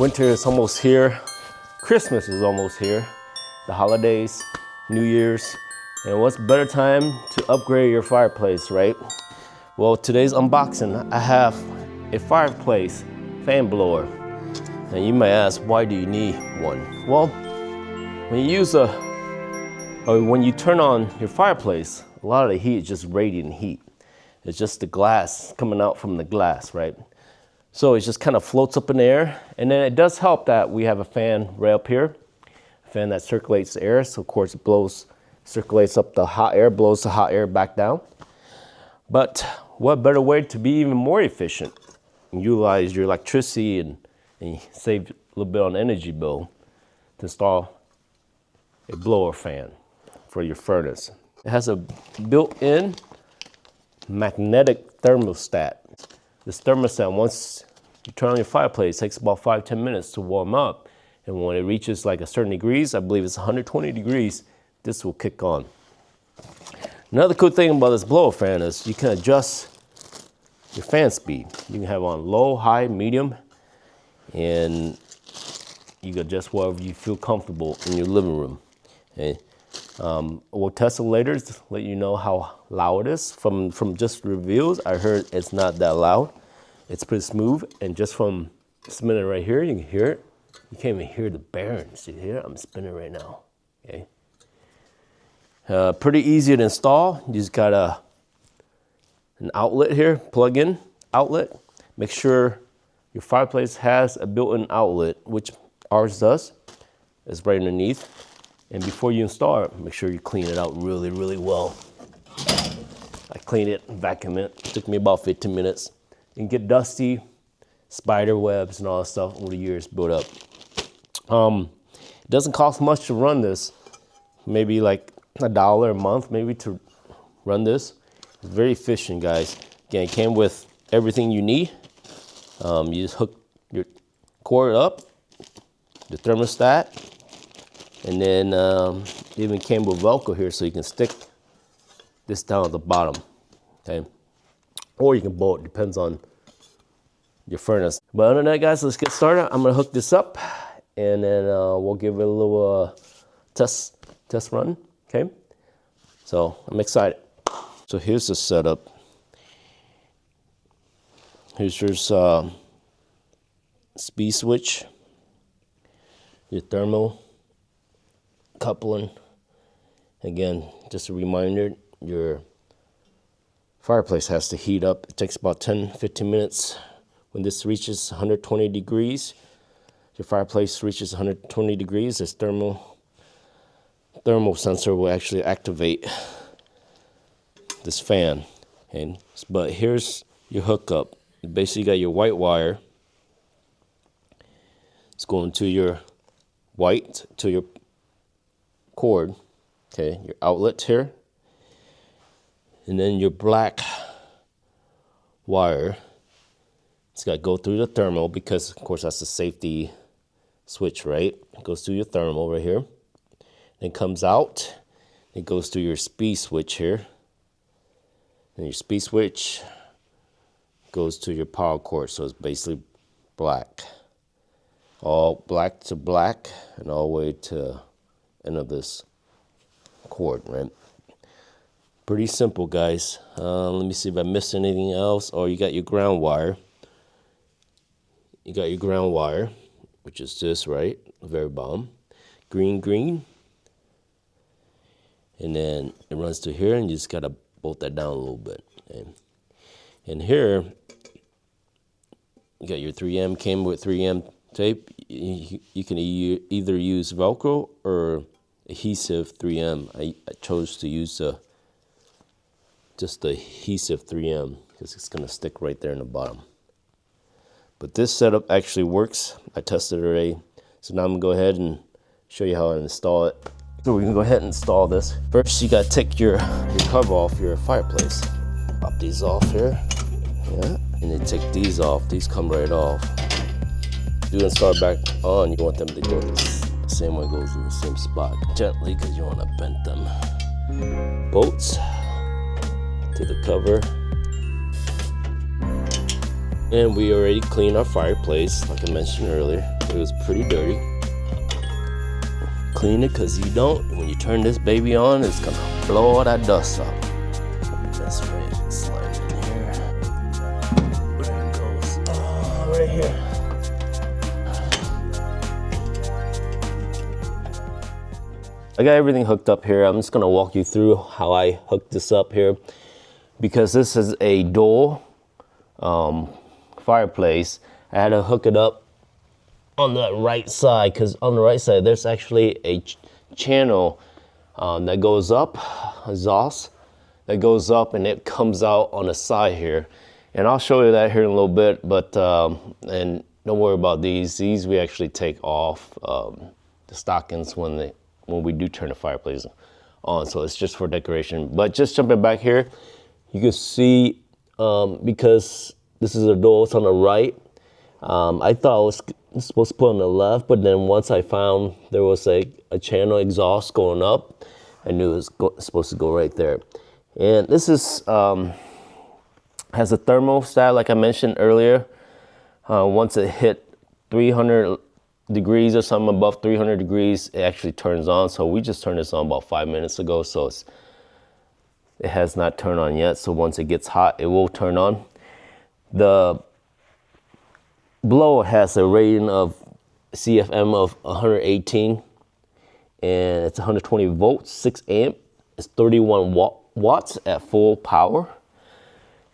Winter is almost here. Christmas is almost here. The holidays, New Year's. And what's better time to upgrade your fireplace, right? Well, today's unboxing, I have a Fireplace fan blower. And you may ask, why do you need one? Well, when you turn on your fireplace, a lot of the heat is just radiant heat. It's just the glass coming out from the glass, right? So it just kind of floats up in the air. And then it does help that we have a fan right up here, a fan that circulates the air. So of course it circulates up the hot air, blows the hot air back down. But what better way to be even more efficient and utilize your electricity and save a little bit on energy bill to install a blower fan for your furnace. It has a built-in magnetic thermostat. This thermostat, once you turn on your fireplace, it takes about 5-10 minutes to warm up. And when it reaches like a certain degrees, I believe it's 120 degrees, this will kick on. Another cool thing about this blower fan is you can adjust your fan speed. You can have on low, high, medium, and you can adjust whatever you feel comfortable in your living room. Okay. We'll test it later to let you know how loud it is. From just reviews, I heard it's not that loud. It's pretty smooth, and just from spinning right here, you can hear it. You can't even hear the bearings. You hear it? I'm spinning right now. Okay. Pretty easy to install. You just got an outlet here, plug-in outlet. Make sure your fireplace has a built-in outlet, which ours does. It's right underneath. And before you install it, make sure you clean it out really, really well. I cleaned it, vacuumed it. It took me about 15 minutes. You can get dusty, spider webs and all that stuff over the years built up. It doesn't cost much to run this. Maybe like $1 a month, maybe, to run this. It's very efficient, guys. Again, it came with everything you need. You just hook your cord up, the thermostat, and then it even came with Velcro here, so you can stick this down at the bottom, okay? Or you can bolt, depends on your furnace. But other than that, guys, let's get started. I'm gonna hook this up, and then we'll give it a little test run, okay? So I'm excited. So here's the setup. Here's your speed switch, your thermal coupling. Again, just a reminder, your fireplace has to heat up. It takes about 10-15 minutes. When this reaches 120 degrees, your fireplace reaches 120 degrees, this thermal sensor will actually activate this fan. Okay? But here's your hookup. You basically got your white wire. It's going to your cord, okay, your outlet here, and then your black wire. It's got to go through the thermal because, of course, that's the safety switch, right? It goes through your thermal right here, then comes out. It goes through your speed switch here, and your speed switch goes to your power cord. So it's basically black, all black to black, and all the way to end of this cord, right? Pretty simple, guys. Let me see if I missed anything else. Oh, you got your ground wire. You got your ground wire, which is this, right? The very bottom. Green. And then it runs to here, and you just got to bolt that down a little bit. Okay? And here, you got your 3M, came with 3M tape. You can either use Velcro or adhesive 3M. I chose to use just the adhesive 3M because it's going to stick right there in the bottom. But this setup actually works. I tested it already. So now I'm going to go ahead and show you how to install it. So we can go ahead and install this. First, you got to take your cover off your fireplace. Pop these off here. Yeah. And then take these off. These come right off. You install it back on, you want them to go the same way, goes in the same spot. Gently, because you want to bend them. Bolts to the cover. And we already cleaned our fireplace, like I mentioned earlier. It was pretty dirty. Clean it, because you don't, when you turn this baby on, it's gonna blow all that dust up. That's right, slide it in here. There it goes. Oh, right here. I got everything hooked up here. I'm just gonna walk you through how I hooked this up here, because this is a dual fireplace. I had to hook it up on the right side, because on the right side there's actually a channel that goes up, exhaust that goes up, and it comes out on the side here. And I'll show you that here in a little bit, but and don't worry about these. These we actually take off the stockings when we do turn the fireplace on, so it's just for decoration. But just jumping back here, you can see because this is a door, it's on the right. I thought I was supposed to put on the left, but then once I found there was a channel exhaust going up, I knew it was supposed to go right there. And this is has a thermostat, like I mentioned earlier. Once it hit 300 degrees or something above 300 degrees, it actually turns on. So we just turned this on about 5 minutes ago, so it has not turned on yet. So once it gets hot, it will turn on. The blower has a rating of CFM of 118, and it's 120 volts, 6 amp. It's 31 watts at full power.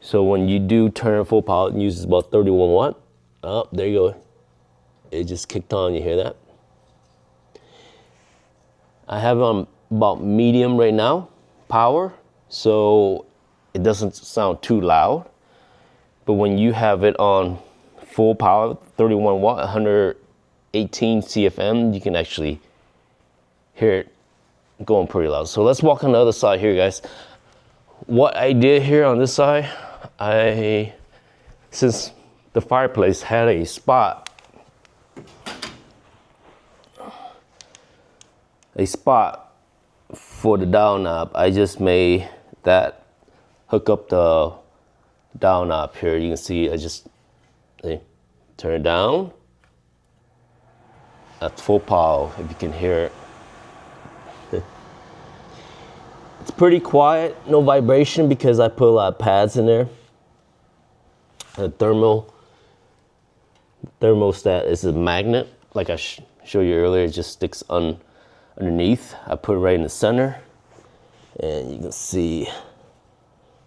So when you do turn full power, it uses about 31 watt. Oh, there you go. It just kicked on, you hear that? I have it on about medium right now, power, so it doesn't sound too loud. But when you have it on full power, 31 watt, 118 CFM, you can actually hear it going pretty loud. So let's walk on the other side here, guys. What I did here on this side, since the fireplace had a spot for the dial knob, I just made that hook up the dial knob here. You can see I just turn it down at full power, if you can hear it. It's pretty quiet, no vibration, because I put a lot of pads in there. The thermostat is a magnet, like I showed you earlier. It just sticks underneath. I put it right in the center, and you can see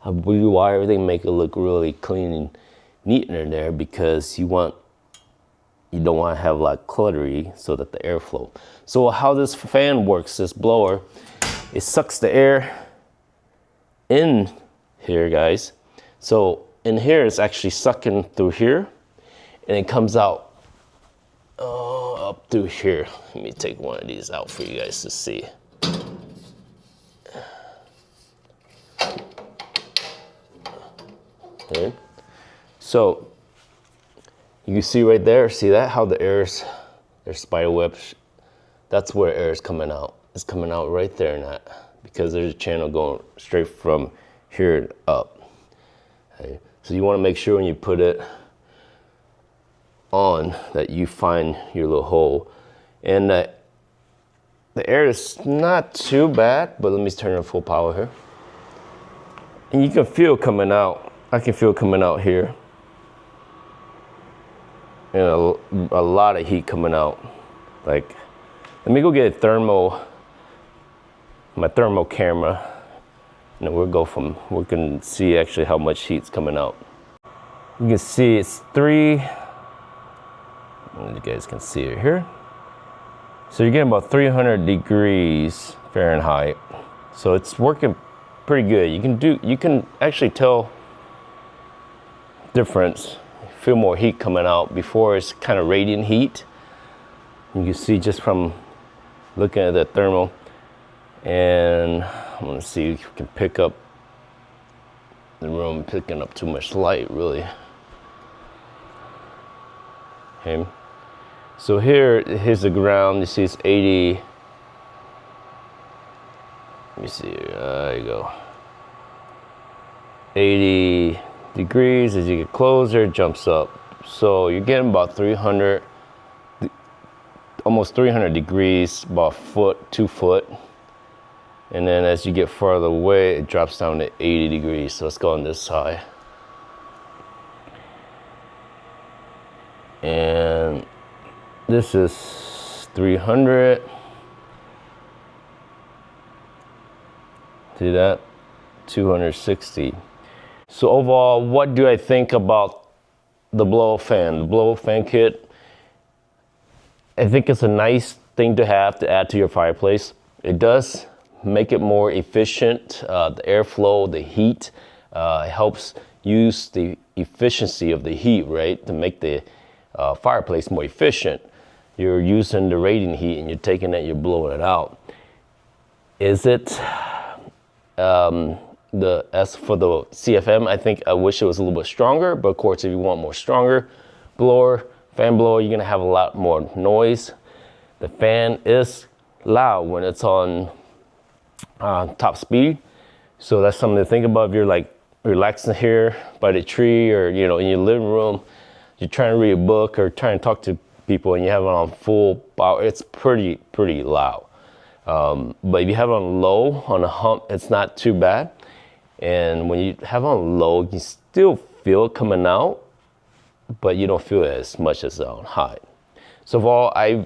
I rewire everything, make it look really clean and neat in there, because you don't want to have a lot cluttery, so that the airflow. So how this fan works, this blower, it sucks the air in here, guys. So in here, it's actually sucking through here, and it comes out up through here. Let me take one of these out for you guys to see. Okay. So you can see right there, see that, how the air's, there's spider webs. That's where air is coming out. It's coming out right there in that, because there's a channel going straight from here up. Okay. So you want to make sure when you put it on that you find your little hole, and that the air is not too bad. But let me turn it full power here, and you can feel coming out. I can feel coming out here, and a lot of heat coming out. Like, let me go get my thermal camera, and then we can see actually how much heat's coming out. You can see it's 3. You guys can see it here. So you're getting about 300 degrees Fahrenheit. So it's working pretty good. You can actually tell difference. Feel more heat coming out. Before, it's kind of radiant heat. You can see just from looking at the thermal. And I'm gonna see if you can pick up the room, picking up too much light, really. Okay. So here's the ground. You see it's 80. Let me see. There you go. 80 degrees. As you get closer, it jumps up. So you're getting about 300, almost 300 degrees, about a foot, 2 foot. And then as you get farther away, it drops down to 80 degrees. So let's go on this side. And this is 300. See that? 260. So overall, what do I think about the blow-up fan? The blow-up fan kit, I think it's a nice thing to have to add to your fireplace. It does make it more efficient. The airflow, the heat, it helps use the efficiency of the heat, right? To make the fireplace more efficient. You're using the radiant heat and you're taking it, you're blowing it out. Is it, as for the CFM, I think I wish it was a little bit stronger, but of course if you want more stronger fan blower, you're gonna have a lot more noise. The fan is loud when it's on top speed, so that's something to think about if you're like relaxing here by the tree, or you know, in your living room, you're trying to read a book or trying to talk to people and you have it on full power. It's pretty loud. But if you have it on low, on a hump, it's not too bad. And when you have it on low, you still feel it coming out, but you don't feel it as much as on high. So overall, I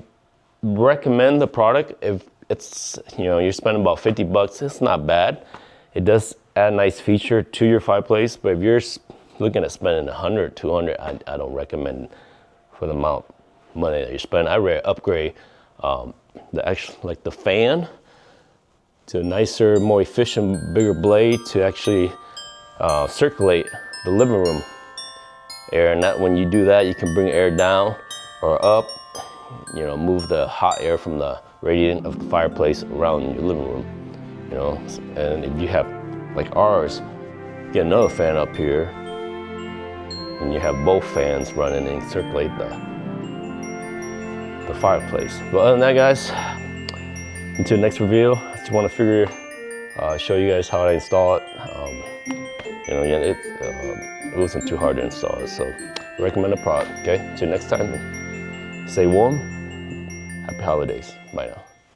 recommend the product. If it's, you know, you're spending about 50 bucks, it's not bad. It does add a nice feature to your fireplace, but if you're looking at spending 100, 200, I don't recommend for the amount of money that you're spending. I rather upgrade the fan to a nicer, more efficient, bigger blade to actually circulate the living room air. And that when you do that, you can bring air down or up, you know, move the hot air from the radiant of the fireplace around your living room, you know. And if you have like ours, get another fan up here and you have both fans running and circulate the fireplace. But other than that, guys, until the next review, I just want to show you guys how I install it. You know, again, it wasn't too hard to install it, so I recommend the product. Okay, until next time, stay warm. Happy holidays. Bye now.